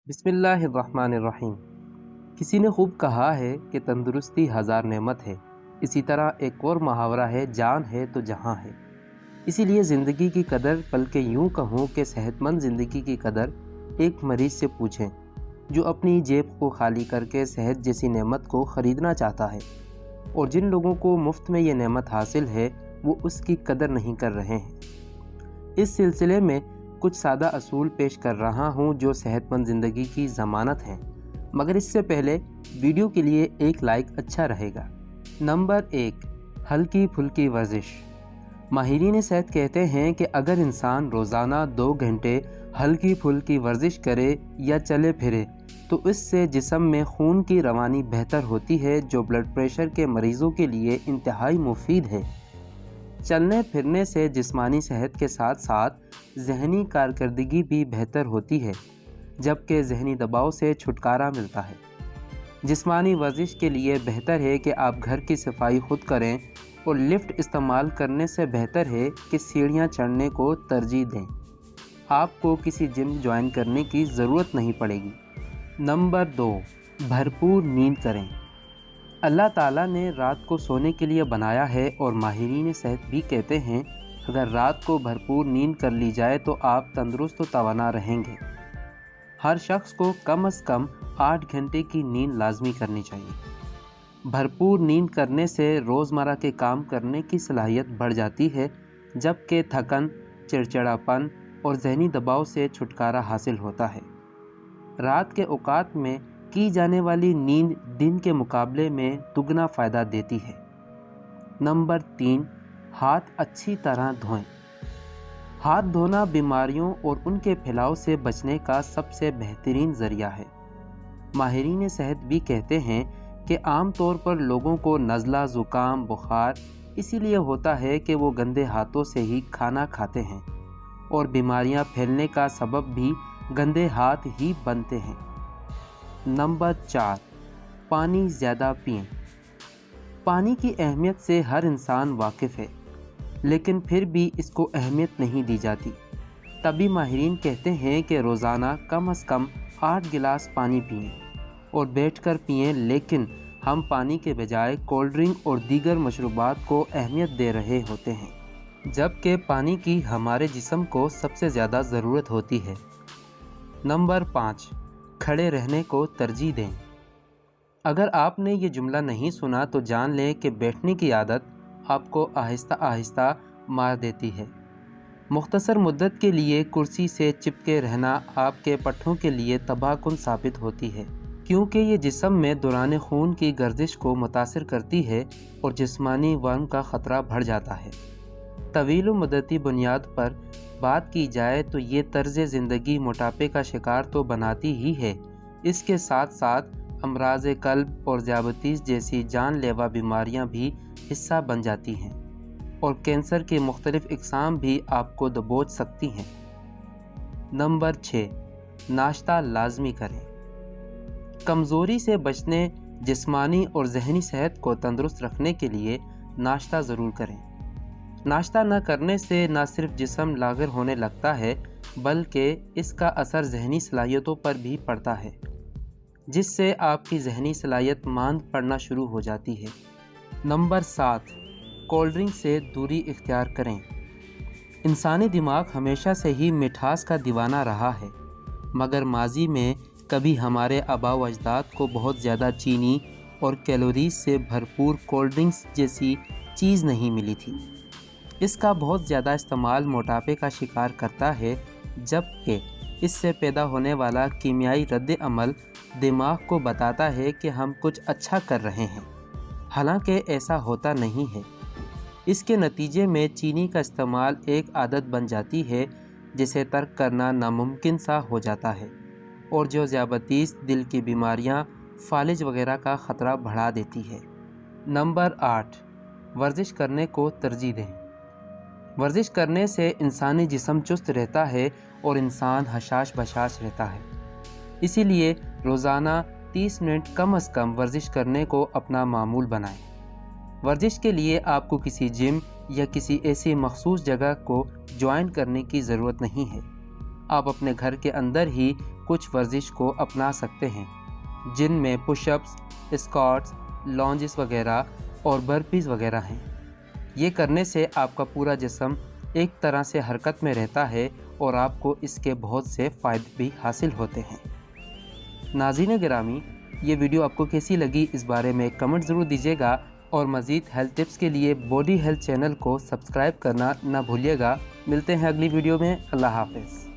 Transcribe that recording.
बिस्मिल्लाहिर्रहमानिर्रहीम। किसी ने खूब कहा है कि तंदुरुस्ती हज़ार नेमत है। इसी तरह एक और मुहावरा है, जान है तो जहां है। इसीलिए ज़िंदगी की कदर, बल्कि यूं कहूँ कि सेहतमंद ज़िंदगी की कदर एक मरीज़ से पूछें जो अपनी जेब को खाली करके सेहत जैसी नेमत को ख़रीदना चाहता है। और जिन लोगों को मुफ्त में ये नेमत हासिल है वो उसकी कदर नहीं कर रहे हैं। इस सिलसिले में कुछ सादा असूल पेश कर रहा हूँ जो सेहतमंद ज़िंदगी की ज़मानत हैं, मगर इससे पहले वीडियो के लिए एक लाइक अच्छा रहेगा। नंबर 1, हल्की फुल्की वर्जिश। माहिरीन सेहत कहते हैं कि अगर इंसान रोज़ाना 2 घंटे हल्की फुल्की वर्जिश करे या चले फिरे तो इससे जिस्म में खून की रवानी बेहतर होती है, जो ब्लड प्रेशर के मरीज़ों के लिए इंतहाई मुफीद है। चलने फिरने से जिस्मानी सेहत के साथ साथ ज़हनी कारकर्दगी भी बेहतर होती है, जबकि ज़हनी दबाव से छुटकारा मिलता है। जिस्मानी वर्जिश के लिए बेहतर है कि आप घर की सफाई खुद करें और लिफ्ट इस्तेमाल करने से बेहतर है कि सीढ़ियाँ चढ़ने को तरजीह दें। आपको किसी जिम ज्वाइन करने की ज़रूरत नहीं पड़ेगी। नंबर 2, भरपूर नींद करें। अल्लाह ताला ने रात को सोने के लिए बनाया है और माहिरीन सेहत भी कहते हैं अगर रात को भरपूर नींद कर ली जाए तो आप तंदुरुस्त और तवाना रहेंगे। हर शख्स को कम से कम 8 घंटे की नींद लाजमी करनी चाहिए। भरपूर नींद करने से रोज़मर्रा के काम करने की सलाहियत बढ़ जाती है, जबकि थकन, चिड़चिड़ापन और ज़हनी दबाव से छुटकारा हासिल होता है। रात के औकात में की जाने वाली नींद दिन के मुकाबले में दुगना फ़ायदा देती है। नंबर 3, हाथ अच्छी तरह धोएं। हाथ धोना बीमारियों और उनके फैलाव से बचने का सबसे बेहतरीन ज़रिया है। माहिरीन सेहत भी कहते हैं कि आम तौर पर लोगों को नज़ला, ज़ुकाम, बुखार इसीलिए होता है कि वो गंदे हाथों से ही खाना खाते हैं और बीमारियां फैलने का सबब भी गंदे हाथ ही बनते हैं। नंबर 4, पानी ज़्यादा पिएं। पानी की अहमियत से हर इंसान वाकिफ़ है, लेकिन फिर भी इसको अहमियत नहीं दी जाती। तभी माहिरीन कहते हैं कि रोज़ाना कम से कम 8 गिलास पानी पिएं और बैठकर पिएं, लेकिन हम पानी के बजाय कोल्ड ड्रिंक और दीगर मशरूबात को अहमियत दे रहे होते हैं, जबकि पानी की हमारे जिस्म को सबसे ज़्यादा ज़रूरत होती है। नंबर 5, खड़े रहने को तरजीह दें। अगर आपने ये जुमला नहीं सुना तो जान लें कि बैठने की आदत आपको आहिस्ता आहिस्ता मार देती है। मुख्तसर मुद्दत के लिए कुर्सी से चिपके रहना आपके पट्ठों के लिए तबाहकुन साबित होती है, क्योंकि ये जिस्म में दौरान खून की गर्दिश को मुतासिर करती है और जिस्मानी वर्म का ख़तरा बढ़ जाता है। तवील मुद्दती बुनियाद पर बात की जाए तो ये तर्ज़ ज़िंदगी मोटापे का शिकार तो बनाती ही है, इसके साथ साथ अमराज़ क़ल्ब और ज़ियाबतीस जैसी जानलेवा बीमारियां भी हिस्सा बन जाती हैं और कैंसर की मुख्तलिफ़ इक़साम भी आपको दबोच सकती हैं। नंबर 6, नाश्ता लाजमी करें। कमज़ोरी से बचने, जिस्मानी और ज़हनी सेहत को तंदुरुस्त रखने के लिए नाश्ता ज़रूर करें। नाश्ता न करने से न सिर्फ जिस्म लाग़र होने लगता है, बल्कि इसका असर ज़हनी सलाहियतों पर भी पड़ता है, जिससे आपकी ज़हनी सलाहियत मांद पड़ना शुरू हो जाती है। नंबर 7, कोल्ड ड्रिंक से दूरी इख्तियार करें। इंसानी दिमाग हमेशा से ही मिठास का दीवाना रहा है, मगर माजी में कभी हमारे आबा व अजदाद को बहुत ज़्यादा चीनी और कैलोरीज से भरपूर कोल्ड ड्रिंक्स जैसी चीज़ नहीं मिली थी। इसका बहुत ज़्यादा इस्तेमाल मोटापे का शिकार करता है, जबकि इससे पैदा होने वाला कीमियाई रद्द अमल दिमाग को बताता है कि हम कुछ अच्छा कर रहे हैं, हालांकि ऐसा होता नहीं है। इसके नतीजे में चीनी का इस्तेमाल एक आदत बन जाती है, जिसे तर्क करना नामुमकिन सा हो जाता है और जो ज़ियाबतीस, दिल की बीमारियां, फालिज वगैरह का ख़तरा बढ़ा देती है। नंबर 8, वर्जिश करने को तरजीह दें। वर्जिश करने से इंसानी जिस्म चुस्त रहता है और इंसान हशाश बशाश रहता है। इसीलिए रोज़ाना 30 मिनट कम से कम वर्जिश करने को अपना मामूल बनाएं। वर्जिश के लिए आपको किसी जिम या किसी ऐसी मखसूस जगह को ज्वाइन करने की ज़रूरत नहीं है। آپ اپنے گھر کے اندر ہی کچھ ورزش کو اپنا سکتے ہیں، جن میں پش اپس، اسکواٹس، لانجز وغیرہ اور برپیز وغیرہ ہیں۔ یہ کرنے سے آپ کا پورا جسم ایک طرح سے حرکت میں رہتا ہے اور آپ کو اس کے بہت سے فائدے بھی حاصل ہوتے ہیں۔ ناظرین گرامی، یہ ویڈیو آپ کو کیسی لگی اس بارے میں کمنٹ ضرور دیجیے گا، اور مزید ہیلتھ ٹپس کے لیے باڈی ہیلتھ چینل کو سبسکرائب کرنا نہ بھولیے گا۔ ملتے ہیں اگلی ویڈیو میں۔ اللہ حافظ۔